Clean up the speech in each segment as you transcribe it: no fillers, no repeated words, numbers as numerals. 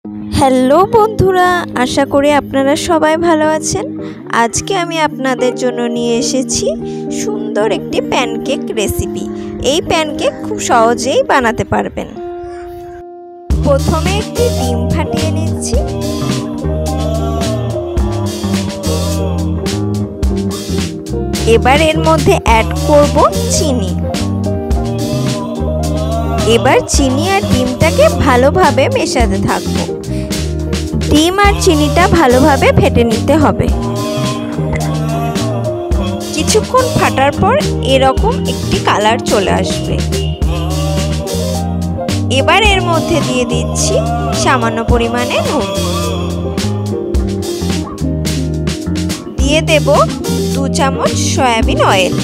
Hello বন্ধুরা, আশা করি আপনারা সবাই ভালো আছেন। আজকে আমি আপনাদের জন্য নিয়ে এসেছি সুন্দর একটি প্যানকেক রেসিপি। এই প্যানকেক খুব সহজেই বানাতে পারবেন। প্রথমে একটি ডিম ফাটিয়ে নিচ্ছি। এবার এর মধ্যে অ্যাড করব চিনি। এবার চিনি আর ডিমটাকে ভালোভাবে মেশাতে থাকবো। ডিম আর চিনিটা ভালোভাবে ফেটে নিতে হবে। কিছুক্ষণ ফাটার পর এরকম একটি কালার চলে আসবে। এবার এর মধ্যে দিয়ে দিচ্ছি সামান্য পরিমাণে নুন। দিয়ে দেব 2 চামচ সয়াবিন অয়েল।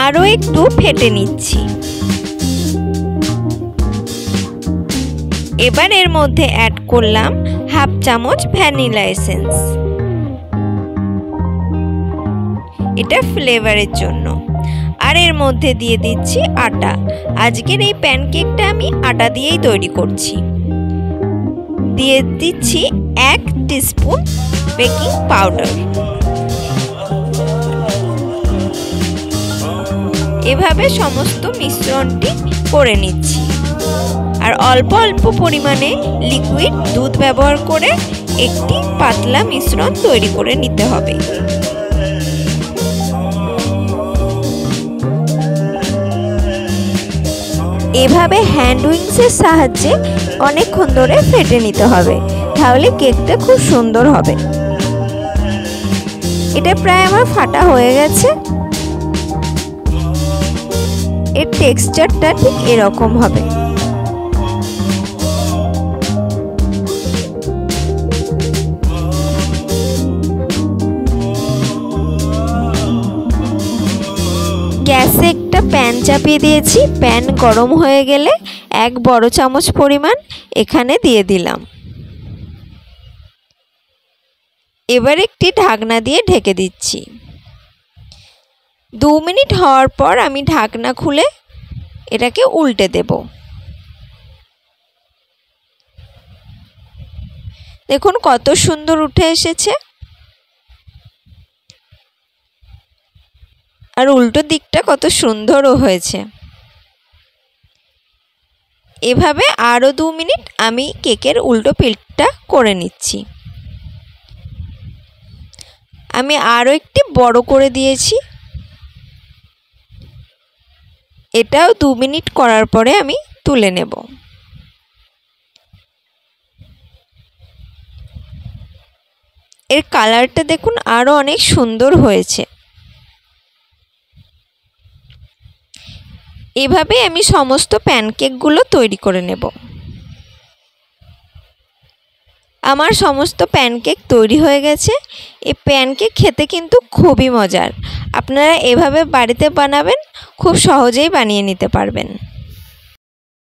আরও একটু ফেটে নিচ্ছি। এবার এর মধ্যে অ্যাড করলাম 1/2 চামচ ভ্যানিলা এসেন্স। এটা ফ্লেভারের জন্য। আর এর মধ্যে দিয়ে দিচ্ছি আটা। আজকের এই প্যানকেকটা আমি আটা দিয়েই তৈরি করছি। দিয়ে দিচ্ছি 1 টিস্পুন বেকিং পাউডার। এভাবে সমস্ত মিশ্রণটি করে নিচ্ছি। আর অল্প অল্প পরিমাণে লিকুইড দুধ ব্যবহার করে একটি পাতলা মিশ্রণ তৈরি করে নিতে হবে। এভাবে হ্যান্ড উইংসের সাহায্যে অনেকক্ষণ ধরে ফেটে নিতে হবে, তাহলে কেকটা খুব সুন্দর হবে। এটা প্রায় আমার ফাটা হয়ে গেছে। এর টেক্সচারটা ঠিক এরকম হবে। গ্যাসে একটা প্যান চাপিয়ে দিয়েছি। প্যান গরম হয়ে গেলে 1 বড় চামচ পরিমাণ এখানে দিয়ে দিলাম। এবার একটি ঢাকনা দিয়ে ঢেকে দিচ্ছি। 2 মিনিট হওয়ার পর আমি ঢাকনা খুলে এটাকে উল্টে দেব। দেখুন কত সুন্দর উঠে এসেছে। আর উল্টো দিকটা কত সুন্দরও হয়েছে। এভাবে আরও 2 মিনিট আমি কেকের উল্টো পিঠটা করে নিচ্ছি। আমি আরও একটি বড় করে দিয়েছি। এটাও 2 মিনিট করার পরে আমি তুলে নেব। এর কালারটা দেখুন আরও অনেক সুন্দর হয়েছে। এভাবে আমি সমস্ত প্যানকেকগুলো তৈরি করে নেব। আমার সমস্ত প্যানকেক তৈরি হয়ে গেছে। এই প্যানকেক খেতে কিন্তু খুবই মজার। আপনারা এভাবে বাড়িতে বানাবেন, খুব সহজেই বানিয়ে নিতে পারবেন।